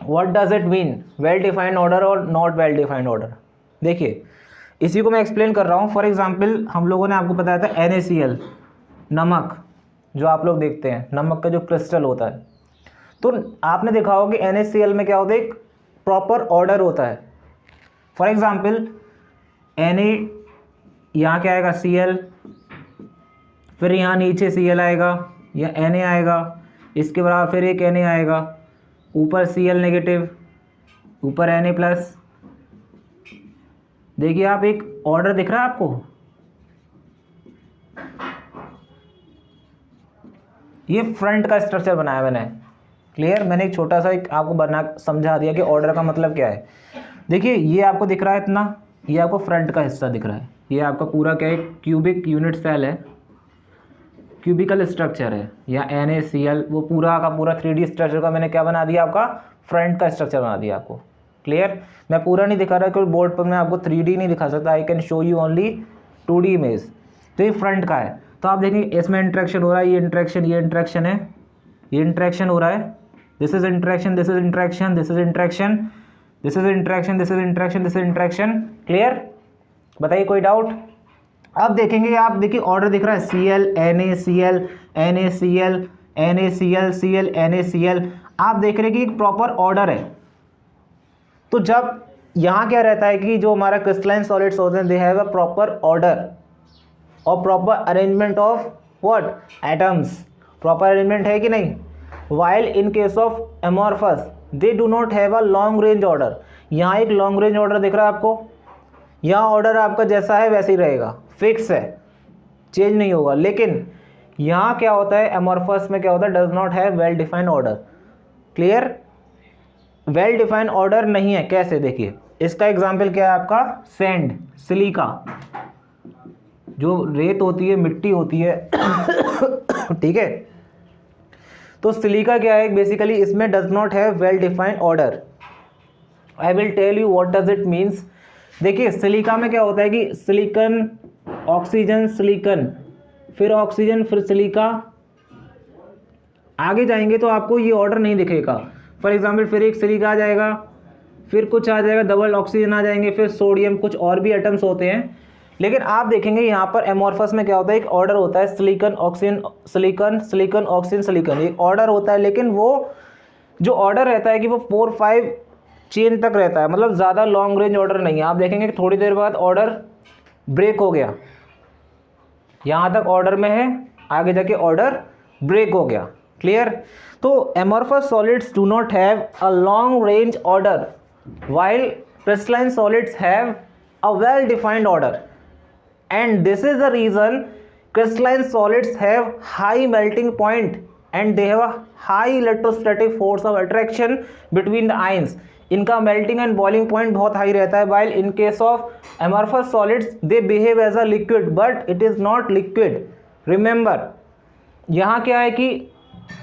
What does it mean, well defined order और not well defined order. देखिए इसी को मैं एक्सप्लेन कर रहा हूँ। फॉर एग्जांपल हम लोगों ने आपको बताया था NaCl, नमक, जो आप लोग देखते हैं नमक का जो क्रिस्टल होता है, तो आपने देखा होगा कि NaCl में क्या होता है, एक प्रॉपर ऑर्डर होता है। फॉर एग्जांपल Na, यहाँ क्या आएगा Cl, फिर यहाँ नीचे Cl आएगा या Na आएगा, इसके बराबर फिर एक Na आएगा, ऊपर Cl नेगेटिव, ऊपर Na प्लस। देखिए आप एक ऑर्डर दिख रहा है आपको, ये फ्रंट का स्ट्रक्चर बनाया मैंने। क्लियर, मैंने एक छोटा सा एक आपको बना समझा दिया कि ऑर्डर का मतलब क्या है। देखिए ये आपको दिख रहा है इतना, ये आपको फ्रंट का हिस्सा दिख रहा है, ये आपका पूरा क्या है, क्यूबिक यूनिट सेल है, क्यूबिकल स्ट्रक्चर है, या NaCl वो पूरा का पूरा 3D स्ट्रक्चर का मैंने क्या बना दिया, आपका फ्रंट का स्ट्रक्चर बना दिया आपको। क्लियर, मैं पूरा नहीं दिखा रहा क्योंकि बोर्ड पर मैं आपको 3D नहीं दिखा सकता, I can show you only 2D image. तो ये फ्रंट का है, तो आप देखेंगे इसमें इंट्रैक्शन हो रहा है, ये इंट्रैक्शन है, ये इंट्रैक्शन हो रहा है, this is interaction, this is interaction, this is interaction, this is interaction, this is interaction, this is interaction. Clear, बताइए कोई डाउट। अब देखेंगे, आप देखिए ऑर्डर दिख रहा है Cl NaCl NaCl NaCl Cl NaCl, आप देख रहे हैं कि एक प्रॉपर ऑर्डर है। तो जब यहाँ क्या रहता है कि जो हमारा क्रिस्टलाइन सॉलिड्स होते हैं, they have a proper order और proper arrangement of what, atoms, proper arrangement है कि नहीं। While in case of amorphous they do not have a long range order. यहाँ एक लॉन्ग रेंज ऑर्डर दिख रहा है आपको, यहाँ ऑर्डर आपका जैसा है वैसे ही रहेगा, फिक्स है, चेंज नहीं होगा। लेकिन यहाँ क्या होता है, एमॉर्फस में क्या होता है, does not have well defined order. Clear, well defined order नहीं है। कैसे, देखिए इसका एग्जाम्पल क्या है आपका, सैंड, सिलिका, जो रेत होती है, मिट्टी होती है ठीक है। तो सिलिका क्या है, बेसिकली इसमें does not have well defined order. I will tell you what does it means. देखिए सिलिका में क्या होता है कि सिलिकन, ऑक्सीजन, सिलिकन, फिर ऑक्सीजन, फिर सिलिका, आगे जाएंगे तो आपको ये ऑर्डर नहीं दिखेगा। फॉर एग्जांपल फिर एक सिलिका आ जाएगा, फिर कुछ आ जाएगा, डबल ऑक्सीजन आ जाएंगे, फिर सोडियम, कुछ और भी एटम्स होते हैं। लेकिन आप देखेंगे यहाँ पर एमॉर्फस में क्या होता है, एक ऑर्डर होता है, silicon oxygen silicon, silicon oxygen silicon, एक ऑर्डर होता है। लेकिन वो जो ऑर्डर रहता है कि वो 4-5 चेन तक रहता है, मतलब ज़्यादा लॉन्ग रेंज ऑर्डर नहीं है। आप देखेंगे कि थोड़ी देर बाद ऑर्डर ब्रेक हो गया, यहाँ तक ऑर्डर में है, आगे जाके ऑर्डर ब्रेक हो गया। क्लियर, तो amorphous solids do not have a long range order while crystalline solids have a well defined order, and this is the reason crystalline solids have high melting point and they have a high electrostatic force of attraction between the ions. इनका melting and boiling point बहुत high रहता है। while in case of amorphous solids they behave as a liquid but it is not liquid. remember यहाँ क्या है कि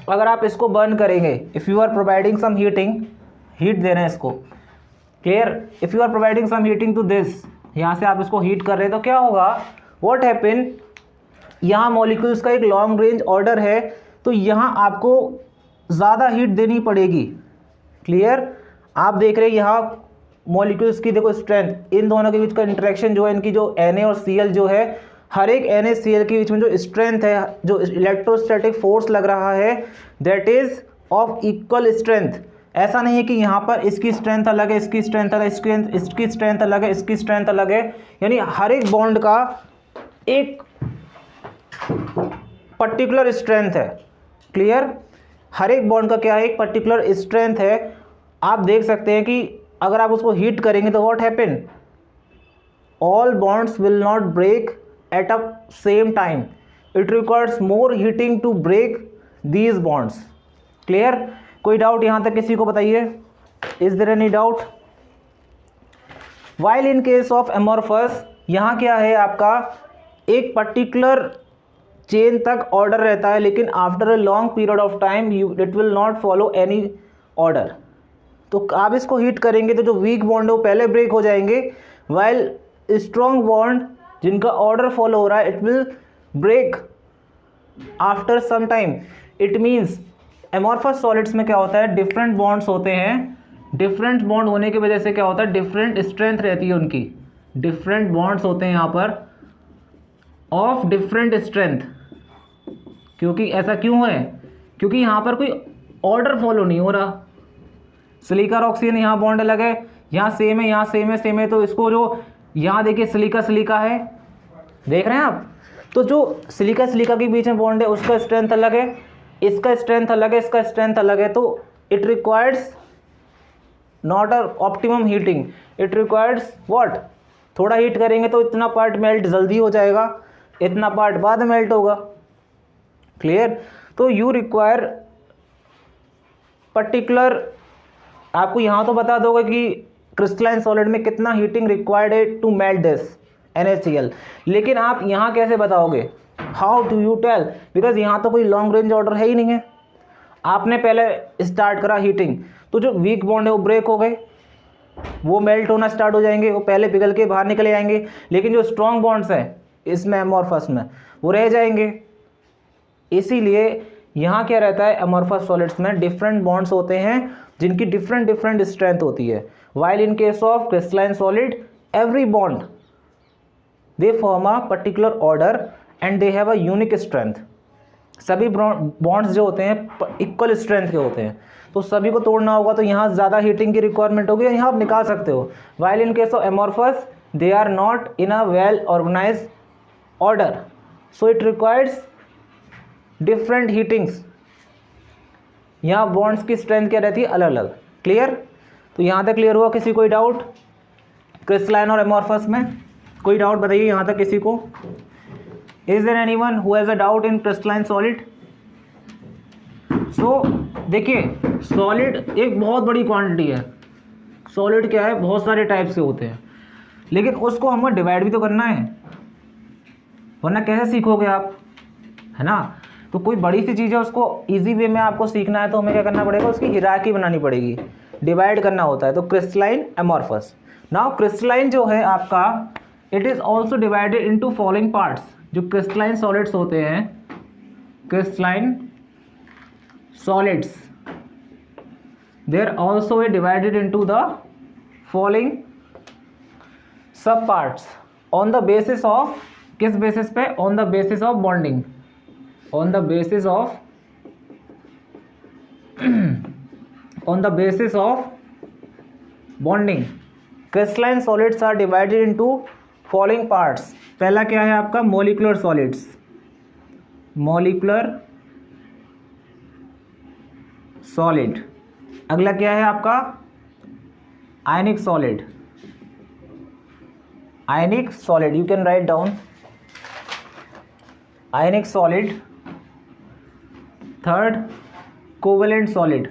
अगर आप इसको बर्न करेंगे, if you are providing some heating, heat दे रहे हैं इसको, clear, if you are providing some heating to this, यहाँ से आप इसको हीट कर रहे हैं, तो क्या होगा, व्हाट हैपन, यहाँ मॉलिक्यूल्स का एक लॉन्ग रेंज ऑर्डर है, तो यहाँ आपको ज़्यादा हीट देनी पड़ेगी। क्लियर, आप देख रहे हैं यहाँ मॉलिक्यूल्स की देखो स्ट्रेंथ, इन दोनों के बीच का इंटरेक्शन जो है, इनकी जो Na और Cl जो है, हर एक NaCl के बीच में जो स्ट्रेंथ है, जो इलेक्ट्रोस्टैटिक फोर्स लग रहा है, that is of equal strength. ऐसा नहीं है कि यहाँ पर इसकी स्ट्रेंथ अलग है, इसकी स्ट्रेंथ अलग, इसकी स्ट्रेंथ अलग है, इसकी स्ट्रेंथ अलग है, यानी हर एक बॉन्ड का एक पर्टिकुलर स्ट्रेंथ है। क्लियर, हर एक बॉन्ड का क्या है, एक पर्टिकुलर स्ट्रेंथ है। आप देख सकते हैं कि अगर आप उसको हीट करेंगे तो what happen, all bonds will not break at a same time, it requires more heating to break these bonds. Clear, कोई डाउट यहाँ तक किसी को बताइए, is there any doubt. While in case of amorphous, यहाँ क्या है आपका, एक पर्टिकुलर चेन तक ऑर्डर रहता है, लेकिन after a long period of time it will not follow any order. तो आप इसको हीट करेंगे तो जो वीक बॉन्ड है वो पहले ब्रेक हो जाएंगे, वाइल स्ट्रॉन्ग बॉन्ड जिनका ऑर्डर फॉलो हो रहा है, it will break after some time. It means amorphous solids में क्या होता है, डिफरेंट बॉन्ड्स होते हैं, डिफरेंट बॉन्ड होने की वजह से क्या होता है, डिफरेंट स्ट्रेंथ रहती है उनकी, डिफरेंट बॉन्ड्स होते हैं यहाँ पर ऑफ डिफरेंट स्ट्रेंथ। क्योंकि ऐसा क्यों है, क्योंकि यहाँ पर कोई ऑर्डर फॉलो नहीं हो रहा। सिलिका और ऑक्सीजन यहाँ बॉन्ड अलग है, यहाँ सेम है, यहाँ सेम है, तो इसको जो यहाँ देखिए सिलिका सिलिका है, देख रहे हैं आप, तो जो सिलिका सिलिका के बीच में बॉन्ड है उसका स्ट्रेंथ अलग है, इसका स्ट्रेंथ अलग है, इसका स्ट्रेंथ अलग है, तो it requires not a optimum heating, it requires what, थोड़ा हीट करेंगे तो इतना पार्ट मेल्ट जल्दी हो जाएगा, इतना पार्ट बाद में मेल्ट होगा। क्लियर? तो यू रिक्वायर पर्टिकुलर, आपको यहाँ तो बता दोगे कि क्रिस्टलाइन सॉलिड में कितना हीटिंग रिक्वायर्ड है टू मेल्ट दिस NaCl, लेकिन आप यहाँ कैसे बताओगे, how do you tell, because यहाँ तो कोई लॉन्ग रेंज ऑर्डर है ही नहीं है। आपने पहले स्टार्ट करा हीटिंग, तो जो वीक बॉन्ड है वो ब्रेक हो गए, वो मेल्ट होना स्टार्ट हो जाएंगे, वो पहले पिघल के बाहर निकले आएंगे, लेकिन जो स्ट्रॉन्ग बॉन्ड्स हैं इसमें एमॉर्फस में वो रह जाएंगे। इसीलिए यहाँ क्या रहता है, एमॉर्फस सॉलिड्स में डिफरेंट बॉन्ड्स होते हैं जिनकी डिफरेंट स्ट्रेंथ होती है, while in case of crystalline solid every bond they form a particular order and they have a unique strength. सभी बॉन्ड्स जो होते हैं इक्वल स्ट्रेंथ के होते हैं, तो सभी को तोड़ना होगा तो यहाँ ज़्यादा हीटिंग की रिक्वायरमेंट होगी, यहाँ आप निकाल सकते हो। While in case of amorphous they are not in a well organised order, so it requires different heatings. यहाँ बॉन्ड्स की स्ट्रेंथ क्या रहती है, अलग अलग। क्लियर? तो यहाँ तक क्लियर हुआ? किसी कोई डाउट क्रिस्टलाइन और एमॉर्फस में? कोई डाउट बताइए यहाँ तक किसी को? Is there anyone who has a doubt in crystalline solid? So देखिए, सॉलिड एक बहुत बड़ी क्वांटिटी है। सॉलिड क्या है, बहुत सारे टाइप से होते हैं, लेकिन उसको हमें डिवाइड भी तो करना है, वरना कैसे सीखोगे आप, है ना? तो कोई बड़ी सी चीज़ है, उसको इजी वे में आपको सीखना है तो हमें क्या करना पड़ेगा, उसकी हिरार्की बनानी पड़ेगी, डिवाइड करना होता है। तो क्रिस्टलाइन, एमॉर्फस। नाउ क्रिस्टलाइन जो है आपका, it is also divided into following parts. जो क्रिस्टलाइन सॉलिड्स होते हैं, crystalline solids, they are also divided into the following sub parts on the basis of, किस बेसिस पे, on the basis of bonding, on the basis of on the basis of bonding crystalline solids are divided into following parts। पहला क्या है आपका, molecular solids, molecular solid। अगला क्या है आपका, ionic solid, ionic solid, you can write down ionic solid। Third, covalent solid,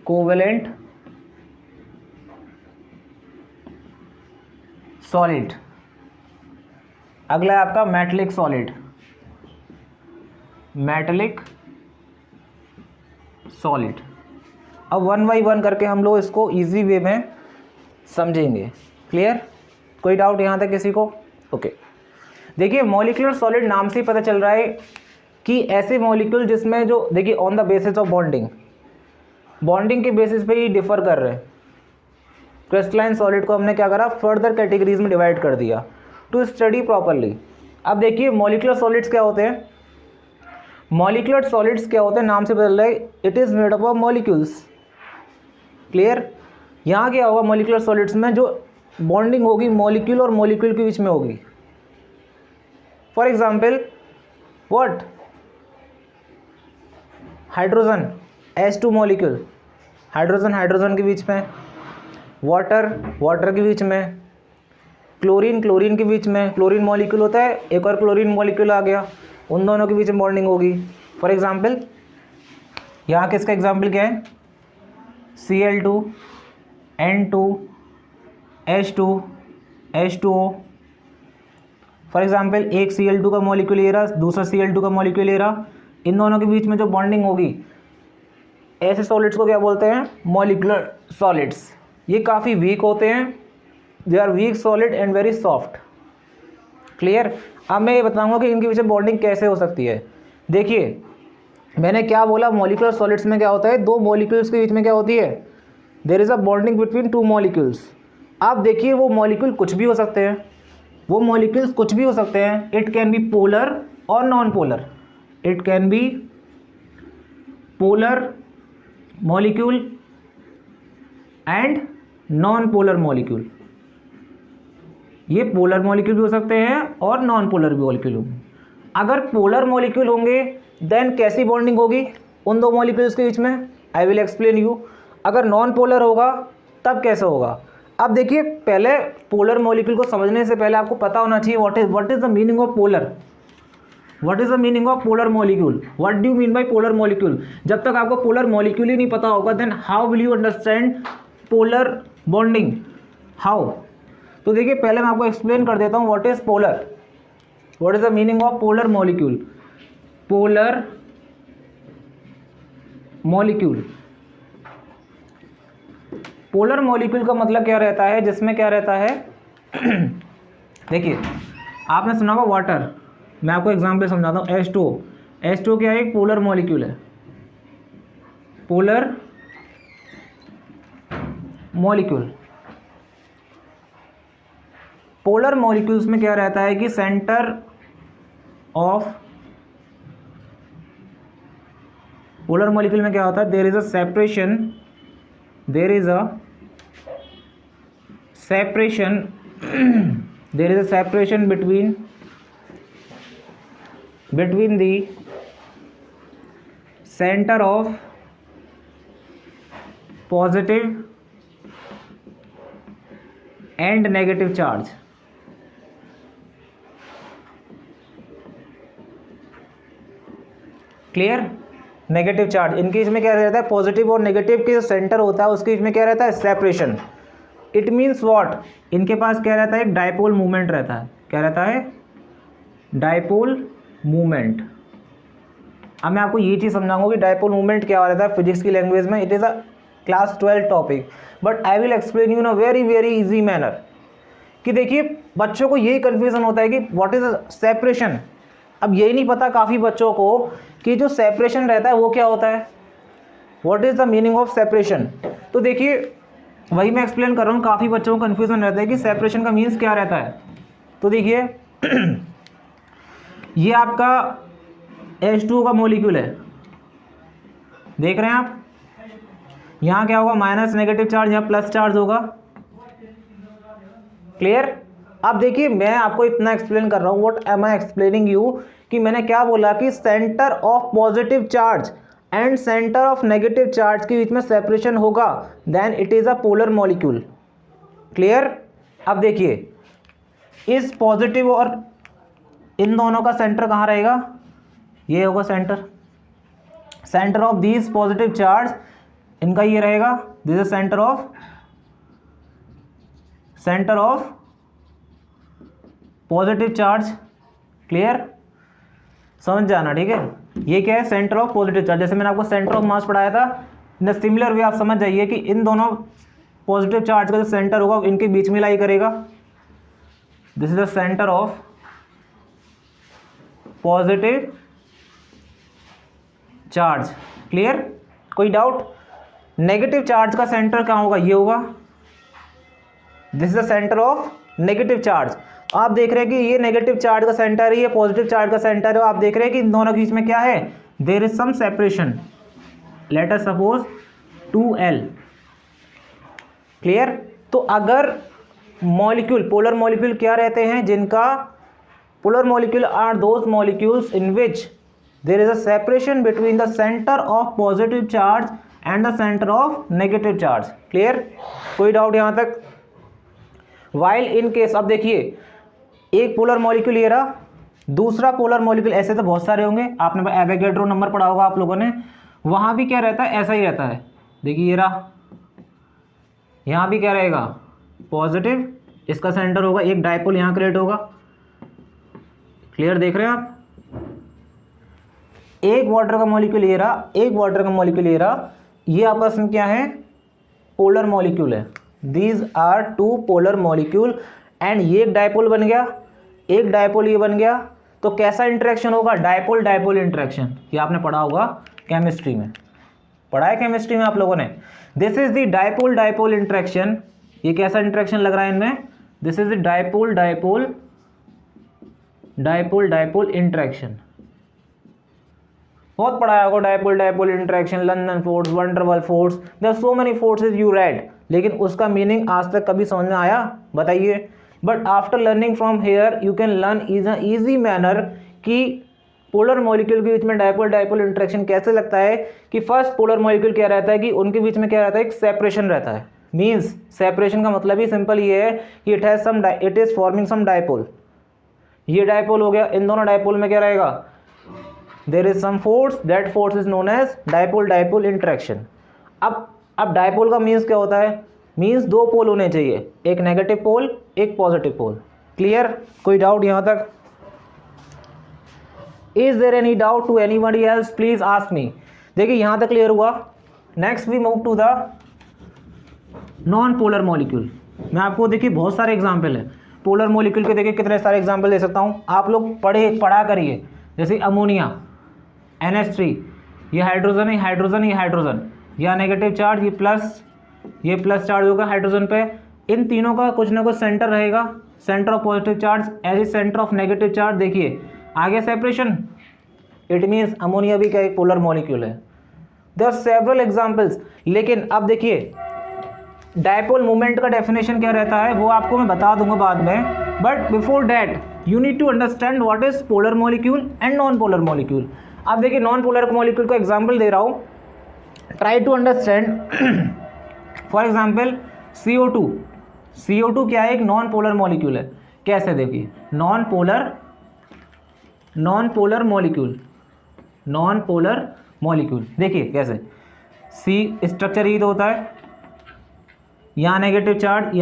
covalent solid. अगला है आपका मेटलिक सॉलिड, मेटलिक सॉलिड। अब वन बाई वन करके हम लोग इसको इजी वे में समझेंगे। क्लियर? कोई डाउट यहाँ तक किसी को? ओके। देखिए, मॉलिक्यूलर सॉलिड नाम से ही पता चल रहा है कि ऐसे मॉलिक्यूल जिसमें जो, देखिए, on the basis of bonding, bonding के बेसिस पे ही डिफर कर रहे हैं। क्रिस्टलाइन सॉलिड को हमने क्या करा, फर्दर कैटेगरीज में डिवाइड कर दिया टू स्टडी प्रॉपरली। अब देखिए, मॉलिक्यूलर सॉलिड्स क्या होते हैं, मॉलिक्यूलर सॉलिड्स क्या होते हैं, नाम से बदल रहा है, it is made up of molecules. Clear? यहाँ क्या होगा, मॉलिक्यूलर सॉलिड्स में जो बॉन्डिंग होगी मॉलिक्यूल और मॉलिक्यूल के बीच में होगी। For example what, hydrogen, H2 molecule, hydrogen hydrogen के बीच में, वाटर वाटर के बीच में, क्लोरीन क्लोरीन के बीच में, क्लोरीन मॉलिक्यूल होता है, एक और क्लोरीन मॉलिक्यूल आ गया, उन दोनों के बीच में बॉन्डिंग होगी। फॉर एग्जांपल, यहाँ किसका एग्जांपल क्या है, Cl2 N2 H2 H2O। For example, एक Cl2 का मॉलिक्यूल ले रहा, दूसरा Cl2 का मॉलिक्यूल ले रहा, इन दोनों के बीच में जो बॉन्डिंग होगी, ऐसे सॉलिड्स को क्या बोलते हैं, मॉलिक्यूलर सॉलिड्स। ये काफ़ी वीक होते हैं, they are weak solid and very soft. Clear? अब मैं ये बताऊंगा कि इनके पीछे बॉन्डिंग कैसे हो सकती है। देखिए, मैंने क्या बोला, मॉलिक्यूलर सॉलिड्स में क्या होता है, दो मॉलिक्यूल्स के बीच में क्या होती है, there is a bonding between two molecules. आप देखिए वो मॉलिक्यूल कुछ भी हो सकते हैं, वो मॉलिक्यूल्स कुछ भी हो सकते हैं। इट कैन बी पोलर और non polar, it can be polar molecule and non polar molecule. ये पोलर मॉलिक्यूल भी हो सकते हैं और नॉन पोलर भी मॉलिक्यूल होंगे। अगर पोलर मॉलिक्यूल होंगे देन कैसी बॉन्डिंग होगी उन दो मॉलिक्यूल्स के बीच में, आई विल एक्सप्लेन यू। अगर नॉन पोलर होगा तब कैसा होगा। अब देखिए पहले पोलर मॉलिक्यूल को समझने से पहले आपको पता होना चाहिए what is the meaning of polar, what is the meaning of polar molecule, what do you mean by polar molecule. जब तक आपको पोलर मॉलिक्यूल ही नहीं पता होगा then how will you understand polar bonding, how. तो देखिए पहले मैं आपको एक्सप्लेन कर देता हूँ what is polar, what is the meaning of polar molecule. Polar molecule, polar molecule का मतलब क्या रहता है, जिसमें क्या रहता है देखिए आपने सुना होगा वाटर, मैं आपको एग्जांपल समझाता हूँ। H2O, H2O क्या है, एक पोलर मॉलिक्यूल है, पोलर मॉलिक्यूल। पोलर मॉलिक्यूल्स में क्या रहता है कि सेंटर ऑफ, पोलर मॉलिक्यूल में क्या होता है, there is a separation, there is a separation there is a separation between the center of positive and negative charge। Clear, negative charge इनके इसमें क्या रहता है, पॉजिटिव और नेगेटिव के जो सेंटर होता है उसके इसमें क्या रहता है, सेपरेशन। इट मीन्स व्हाट, इनके पास क्या रहता है, एक डायपोल मूवमेंट रहता है। क्या रहता है, डायपोल मूवमेंट। अब मैं आपको ये चीज़ समझाऊंगा कि डायपोल मूवमेंट क्या रहता है फिजिक्स की लैंग्वेज में। It is a class 12 topic but I will explain you in a very very easy manner. कि देखिए बच्चों को यही कन्फ्यूजन होता है कि व्हाट इज सेपरेशन। अब यही नहीं पता काफ़ी बच्चों को कि जो सेपरेशन रहता है वो क्या होता है, what is the meaning of separation. तो देखिए वही मैं एक्सप्लेन कर रहा हूँ, काफ़ी बच्चों को कन्फ्यूजन रहता है कि सेपरेशन का मीन्स क्या रहता है। तो देखिए ये आपका H2O का मॉलिक्यूल है, देख रहे हैं आप, यहाँ क्या होगा, माइनस नेगेटिव चार्ज, यहाँ प्लस चार्ज होगा। क्लियर। अब देखिए मैं आपको इतना एक्सप्लेन कर रहा हूँ, what am I explaining you, कि मैंने क्या बोला कि centre of positive charge and centre of negative charge के बीच में सेपरेशन होगा then it is a polar molecule. Clear. अब देखिए इस पॉजिटिव और इन दोनों का सेंटर कहाँ रहेगा, ये होगा centre, centre of these positive charge इनका ये रहेगा, this is centre of positive charge. Clear, समझ जाना, ठीक है। ये क्या है, सेंटर ऑफ पॉजिटिव चार्ज। जैसे मैंने आपको सेंटर ऑफ मास पढ़ाया था, इन द सिमिलर वे आप समझ जाइए कि इन दोनों पॉजिटिव चार्ज का जो सेंटर होगा इनके बीच में लाई करेगा। This is the centre of positive charge. Clear, कोई डाउट। नेगेटिव चार्ज का सेंटर कहाँ होगा, ये होगा, this is the centre of negative charge. आप देख रहे हैं कि ये नेगेटिव चार्ज का सेंटर है, ये पॉजिटिव चार्ज का सेंटर है। आप देख रहे हैं कि इन दोनों के बीच में क्या है, there is some separation, let us suppose 2L। Clear. तो अगर मॉलिक्यूल, पोलर मॉलिक्यूल क्या रहते हैं, जिनका polar molecule are those molecules in which there is a separation between the centre of positive charge and the centre of negative charge. Clear, कोई doubt यहाँ तक। While in case, अब देखिए एक पोलर मॉलिक्यूल ये रहा, दूसरा पोलर मॉलिक्यूल, ऐसे तो बहुत सारे होंगे, आपने एवोगैड्रो नंबर पढ़ा होगा आप लोगों ने, वहाँ भी क्या रहता है, ऐसा ही रहता है। देखिए ये रहा, यहाँ भी क्या रहेगा, पॉजिटिव, इसका सेंटर होगा, एक डायपोल यहाँ क्रिएट होगा। क्लियर, देख रहे हैं आप। एक वाटर का मॉलिक्यूल ये रहा, एक वाटर का मॉलिक्यूल ये रहा, ये आपस में क्या है, पोलर मॉलिक्यूल है। These are two polar molecule and ये एक डायपोल बन गया, एक डायपोल ये बन गया। तो कैसा इंटरेक्शन होगा? Dipole dipole interaction. ये आपने पढ़ा होगा केमिस्ट्री में, पढ़ा है केमिस्ट्री में आप लोगों ने। This is the dipole dipole interaction. ये कैसा इंटरेक्शन लग रहा है इनमें? This is the dipole dipole dipole dipole interaction. बहुत पढ़ाया होगा dipole dipole interaction, London force, van der Waals force, there are so many forces you read, लेकिन उसका मीनिंग आज तक कभी समझ में आया? बताइए। But after learning from here you can learn is a easy manner कि पोलर मॉलिक्यूल के बीच में डायपोल डायपोल इंटरेक्शन कैसे लगता है। कि फर्स्ट पोलर मॉलिक्यूल क्या रहता है कि उनके बीच में क्या रहता है? एक सेपरेशन रहता है। मीन्स सेपरेशन का मतलब ही सिंपल ये है कि it is forming some dipole. ये डायपोल हो गया, इन दोनों डायपोल में क्या रहेगा? There is some force, that force is known as dipole dipole interaction. अब डायपोल का मीन्स क्या होता है? मीन्स दो पोल होने चाहिए, एक नेगेटिव पोल एक पॉजिटिव पोल। क्लियर? कोई डाउट यहाँ तक? Is there any doubt to anybody else? Please ask me. देखिए यहाँ तक क्लियर हुआ। Next we move to the non polar molecule. मैं आपको देखिए बहुत सारे एग्जाम्पल है पोलर मॉलिक्यूल के, देखिए कितने सारे एग्जाम्पल दे सकता हूँ। आप लोग पढ़ा करिए, जैसे अमोनिया NH3, ये हाइड्रोजन है, हाइड्रोजन, ये हाइड्रोजन, या नेगेटिव चार्ज, ये प्लस चार्ज होगा हाइड्रोजन पे। इन तीनों का कुछ ना कुछ सेंटर रहेगा, centre of positive charge as a centre of negative charge. देखिए आगे सेपरेशन, इट मीन्स अमोनिया भी क्या एक पोलर मॉलिक्यूल है। There are several examples. लेकिन अब देखिए डायपोल मोमेंट का डेफिनेशन क्या रहता है वो आपको मैं बता दूंगा बाद में, but before that you need to understand what is polar molecule and non polar molecule. अब देखिए नॉन पोलर मॉलिक्यूल का एग्जांपल दे रहा हूँ, try to understand. For example CO2 क्या है? एक नॉन पोलर मॉलिक्यूल है। कैसे? देखिए नॉन पोलर मॉलिक्यूल देखिए कैसे। सी स्ट्रक्चर ही तो होता है, यहाँ नेगेटिव चार्ज,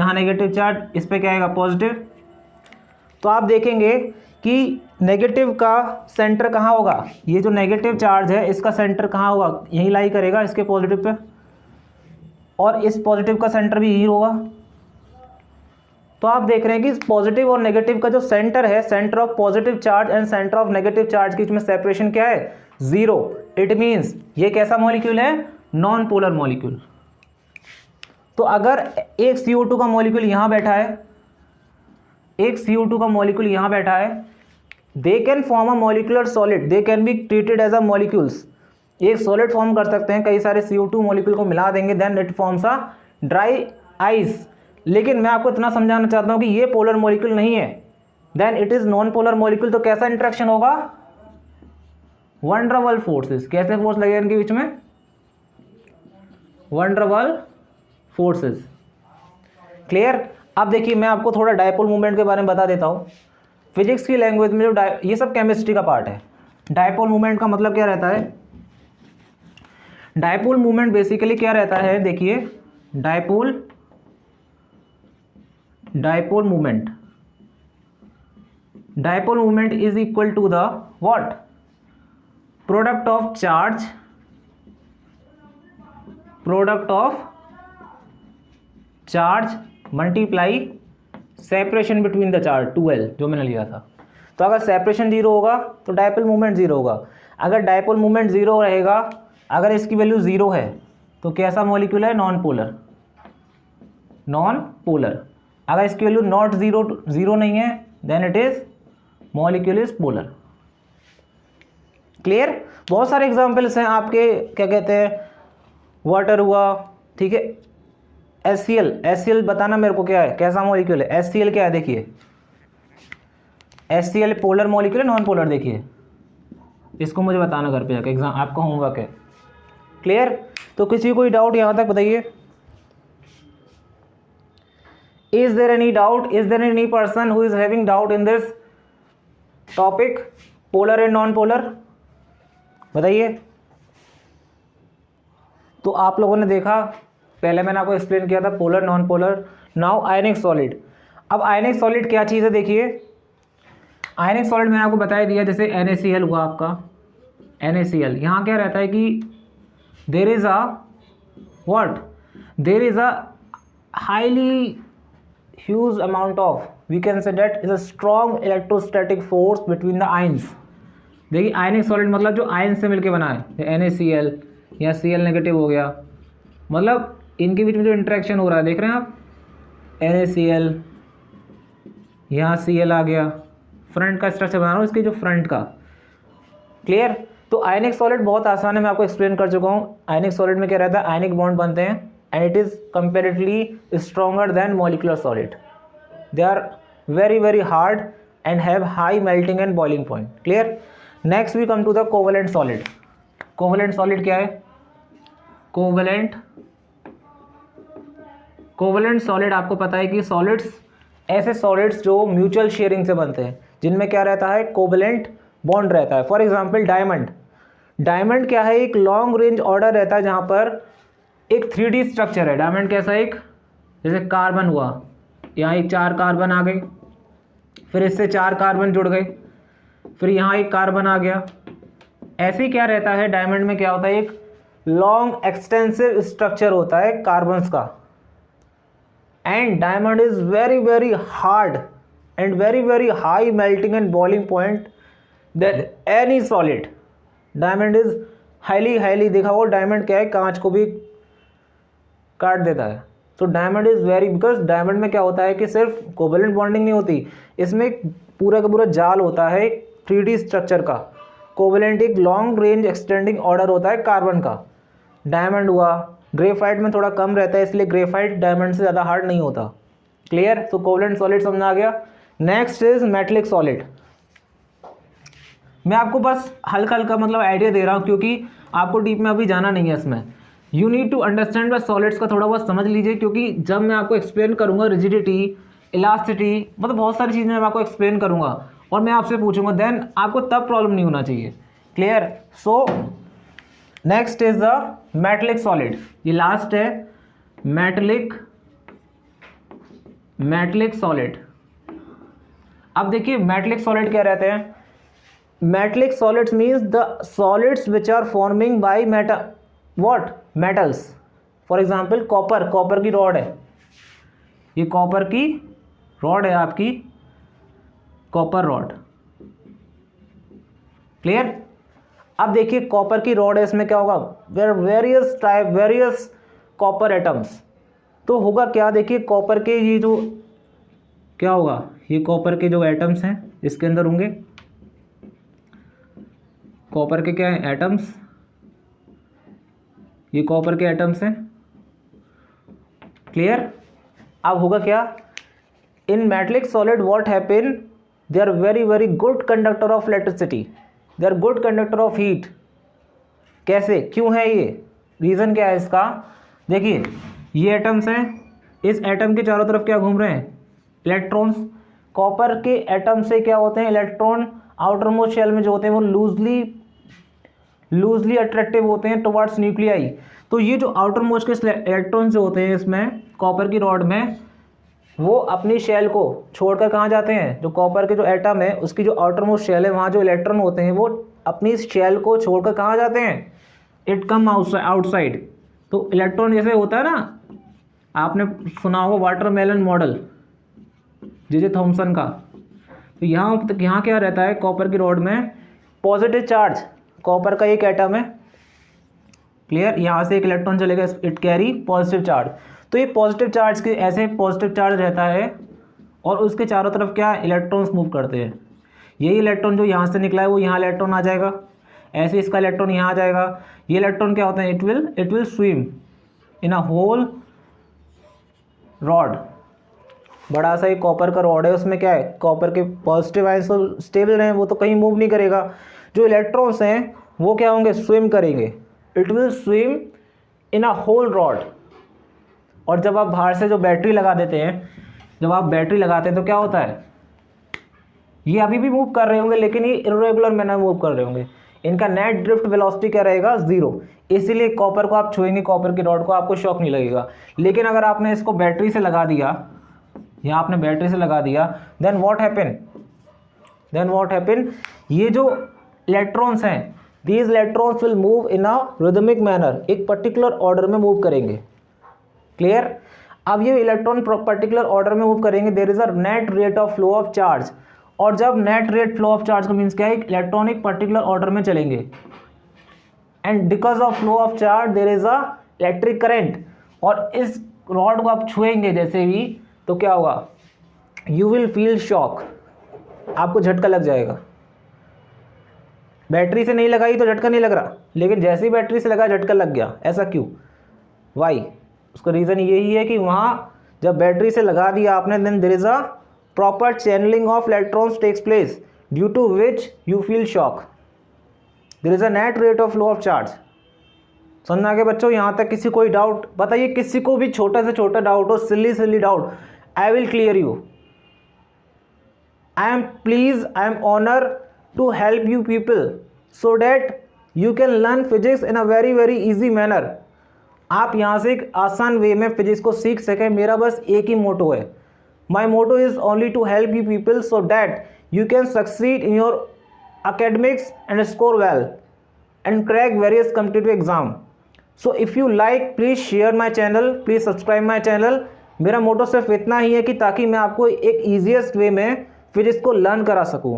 इस पे क्या आएगा? पॉजिटिव। तो आप देखेंगे कि नेगेटिव का सेंटर कहाँ होगा? ये जो नेगेटिव चार्ज है इसका सेंटर कहाँ होगा? यहीं लाई करेगा इसके पॉजिटिव पे, और इस पॉजिटिव का सेंटर भी यही होगा। तो आप देख रहे हैं कि पॉजिटिव और नेगेटिव का जो सेंटर है, centre of positive charge and centre of negative charge के बीच में सेपरेशन क्या है? 0। इट मीन्स ये कैसा मॉलिक्यूल है? Non polar molecule. तो अगर एक CO2 का मॉलिक्यूल यहाँ बैठा है, they can form a molecular solid, they can be treated as a molecules. एक सॉलिड फॉर्म कर सकते हैं, कई सारे CO2 मॉलिक्यूल को मिला देंगे, then it forms a dry ice. लेकिन मैं आपको इतना समझाना चाहता हूँ कि ये पोलर मॉलिक्यूल नहीं है, then it is non polar molecule. तो कैसा इंटरेक्शन होगा? Van der Waals forces. कैसे फोर्स लगेगा इनके बीच में? Van der Waals forces. क्लियर? अब देखिए मैं आपको थोड़ा डायपोल मूवमेंट के बारे में बता देता हूँ। फिजिक्स की लैंग्वेज में जो ये सब केमिस्ट्री का पार्ट है। डायपोल मूवमेंट का मतलब क्या रहता है? डायपोल मूवमेंट बेसिकली क्या रहता है? देखिए dipole movement is equal to the what? Product of charge multiply separation between the charge 2L, जो मैंने लिया था। तो अगर सेपरेशन 0 होगा तो डायपोल मूवमेंट 0 होगा। अगर डायपोल मूवमेंट 0 रहेगा, अगर इसकी वैल्यू 0 है तो कैसा मॉलिक्यूल है? Non polar. अगर इसकी वैल्यू नॉट 0 नहीं है, then it is molecule is polar. Clear? बहुत सारे एग्जाम्पल्स हैं आपके, क्या कहते हैं, वाटर हुआ, ठीक है, HCl बताना मेरे को क्या है, कैसा मॉलिक्यूल है? HCl क्या है? देखिए HCl पोलर मॉलिक्यूल है, नॉन पोलर? देखिए इसको मुझे बताना घर पे जाकर, एग्जाम आपका होमवर्क है। क्लियर? तो किसी कोई डाउट यहाँ तक बताइए। Is there any doubt? Is there any person who is having doubt in this topic, polar and non polar? बताइए। तो आप लोगों ने देखा, पहले मैंने आपको एक्सप्लेन किया था पोलर नॉन पोलर। नाउ आयनिक सॉलिड। अब आयनिक सॉलिड क्या चीज़ है? देखिए आयनिक सॉलिड मैंने आपको बता दिया, जैसे NaCl हुआ आपका, NaCl। यहाँ क्या रहता है कि there is a highly huge amount of, we can say that is a strong electrostatic force between the ions. देखिए आयनिक सॉलिड मतलब जो आयन से मिलके बना है, NaCl या Cl नेगेटिव हो गया, मतलब इनके बीच में जो इंटरेक्शन हो रहा है देख रहे हैं आप, NaCl यहाँ Cl आ गया, फ्रंट का स्ट्रक्चर बना रहा हूँ इसके जो फ्रंट का। क्लियर। तो आयनिक सॉलिड बहुत आसान है, मैं आपको एक्सप्लेन कर चुका हूँ। आयनिक सॉलिड में क्या रहता है, आयनिक बॉन्ड बनते हैं and it is comparatively stronger than molecular solid. They are very very hard and have high melting and boiling point. Clear. Next we come to the covalent solid. Covalent solid क्या है, covalent solid आपको पता है कि solids, ऐसे solids जो mutual sharing से बनते हैं, जिनमें क्या रहता है, कोवेलेंट बॉन्ड रहता है। फॉर एग्जांपल डायमंड, डायमंड क्या है, एक लॉन्ग रेंज ऑर्डर रहता है जहाँ पर एक 3D स्ट्रक्चर है। डायमंड कैसा, एक जैसे कार्बन हुआ, यहाँ एक 4 कार्बन आ गए, फिर इससे 4 कार्बन जुड़ गए, फिर यहाँ एक कार्बन आ गया। ऐसे ही क्या रहता है, डायमंड में क्या होता है, एक लॉन्ग एक्सटेंसिव स्ट्रक्चर होता है कार्बन्स का। And diamond is very very hard and very very high melting and boiling point than any solid. Diamond is highly देखा हो, डायमंड क्या है, कांच को भी काट देता है। तो diamond is very, because diamond में क्या होता है कि सिर्फ कोवेलेंट बॉन्डिंग नहीं होती, इसमें पूरा का पूरा जाल होता है 3D स्ट्रक्चर का। कोवेलेंट एक लॉन्ग रेंज एक्सटेंडिंग ऑर्डर होता है कार्बन का। डायमंड हुआ, ग्रेफाइट में थोड़ा कम रहता है, इसलिए ग्रेफाइट डायमंड से ज़्यादा हार्ड नहीं होता। क्लियर। तो कोवेलेंट सॉलिड समझ आ गया। Next is metallic solid. मैं आपको बस हल्का हल्का मतलब आइडिया दे रहा हूँ, क्योंकि आपको डीप में अभी जाना नहीं है इसमें। यू नीड टू अंडरस्टैंड बस सॉलिड्स का थोड़ा बहुत समझ लीजिए, क्योंकि जब मैं आपको एक्सप्लेन करूँगा रिजिडिटी, इलास्टिसिटी, मतलब बहुत सारी चीज़ें मैं आपको एक्सप्लेन करूँगा और मैं आपसे पूछूंगा, देन आपको तब प्रॉब्लम नहीं होना चाहिए। Clear. So next is the metallic solid, ये लास्ट है, मेटलिक सॉलिड। अब देखिए मेटलिक सॉलिड क्या रहते हैं, metallic solids means the solids which are forming by metals. For example copper की रॉड है, ये कॉपर की रॉड है आपकी, कॉपर रॉड। क्लियर। अब देखिए कॉपर की रॉड है, इसमें क्या होगा, वेरियस कॉपर एटम्स। तो होगा क्या, देखिए कॉपर के ये जो क्या होगा, ये कॉपर के जो एटम्स हैं इसके अंदर होंगे, कॉपर के क्या है, एटम्स, ये कॉपर के एटम्स हैं। क्लियर। अब होगा क्या, in metallic solid what happen, they are very very good conductor of electricity, they are good conductor of heat. कैसे, क्यों है ये, रीज़न क्या है इसका, देखिए ये एटम्स हैं, इस एटम के चारों तरफ क्या घूम रहे हैं, इलेक्ट्रॉन्स। कॉपर के एटम से क्या होते हैं, इलेक्ट्रॉन आउटर मोस्ट शेल में जो होते हैं वो लूजली अट्रैक्टिव होते हैं टुवर्ड्स न्यूक्लियाई। तो ये जो आउटर मोस्ट के इलेक्ट्रॉन्स जो होते हैं इसमें कॉपर की रॉड में, वो अपनी शेल को छोड़कर कहाँ जाते हैं, जो कॉपर के जो एटम है उसकी जो आउटर मोस्ट शेल है, वहाँ जो इलेक्ट्रॉन होते हैं वो अपनी शेल को छोड़कर कहाँ जाते हैं, इट कम आउटसाइड। तो इलेक्ट्रॉन जैसे होता है ना, आपने सुना होगा वाटरमेलन मॉडल जे थॉमसन का। तो यहाँ क्या रहता है, कॉपर की रॉड में पॉजिटिव चार्ज, कॉपर का एक एटम है, क्लियर, यहाँ से एक इलेक्ट्रॉन चलेगा, इट कैरी पॉजिटिव चार्ज। तो ये पॉजिटिव चार्ज के ऐसे पॉजिटिव चार्ज रहता है और उसके चारों तरफ क्या इलेक्ट्रॉन्स मूव करते हैं। यही इलेक्ट्रॉन जो यहाँ से निकला है वो यहाँ इलेक्ट्रॉन आ जाएगा, ऐसे इसका इलेक्ट्रॉन यहाँ आ जाएगा। ये इलेक्ट्रॉन क्या होता है, it will swim in a whole rod. बड़ा सा एक कॉपर का रॉड है, उसमें क्या है, कॉपर के पॉजिटिव आयंस तो स्टेबल हैं, वो तो कहीं मूव नहीं करेगा। जो इलेक्ट्रॉन्स हैं वो क्या होंगे, स्विम करेंगे, it will swim in a whole rod. और जब आप बाहर से जो बैटरी लगा देते हैं, जब आप बैटरी लगाते हैं तो क्या होता है, ये अभी भी मूव कर रहे होंगे लेकिन ये इरेगुलर मैनर मूव कर रहे होंगे, इनका नेट ड्रिफ्ट वेलोसिटी क्या रहेगा, 0। इसीलिए कॉपर को आप छुएंगे, कॉपर की रॉड को, आपको शॉक नहीं लगेगा। लेकिन अगर आपने इसको बैटरी से लगा दिया, यहाँ आपने बैटरी से लगा दिया, देन व्हाट हैपन, ये जो इलेक्ट्रॉन्स हैं, these electrons will move in a rhythmic manner, एक पर्टिकुलर ऑर्डर में मूव करेंगे। क्लियर। अब ये इलेक्ट्रॉन पर्टिकुलर ऑर्डर में मूव करेंगे, there is a net rate of flow of charge. और जब net rate flow of charge का मीन्स क्या है, इलेक्ट्रॉनिक पर्टिकुलर ऑर्डर में चलेंगे, and because of flow of charge there is a electric current. और इस रॉड को आप छुएंगे जैसे भी, तो क्या होगा, यू विल फील शॉक, आपको झटका लग जाएगा। बैटरी से नहीं लगाई तो झटका नहीं लग रहा, लेकिन जैसे ही बैटरी से लगा झटका लग गया। ऐसा क्यों, वाई? उसका रीज़न यही है कि वहाँ जब बैटरी से लगा दिया आपने, then there is a proper channelling of electrons takes place due to which you feel shock. There is a net rate of flow of charge. समझ आ गया बच्चों? यहाँ तक किसी कोई डाउट बताइए, किसी को भी छोटा से छोटा डाउट हो, silly doubt, I will clear you. I am honored to help you people so that you can learn physics in a very easy manner। आप यहाँ से एक आसान वे में फिजिक्स को सीख सकें, मेरा बस एक ही मोटो है। My motto is only to help you people so that you can succeed in your academics and score well and crack various competitive exam। So if you like, please share my channel, please subscribe my channel। मेरा मोटो सिर्फ इतना ही है कि ताकि मैं आपको एक easiest वे में फिजिक्स को लर्न करा सकूं।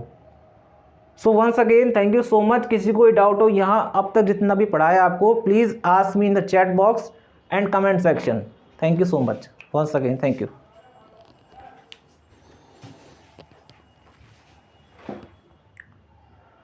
So once again thank you so much. किसी को डाउट हो यहाँ अब तक जितना भी पढ़ाया आपको, please ask me in the chat box and comment section. Thank you so much once again, thank you.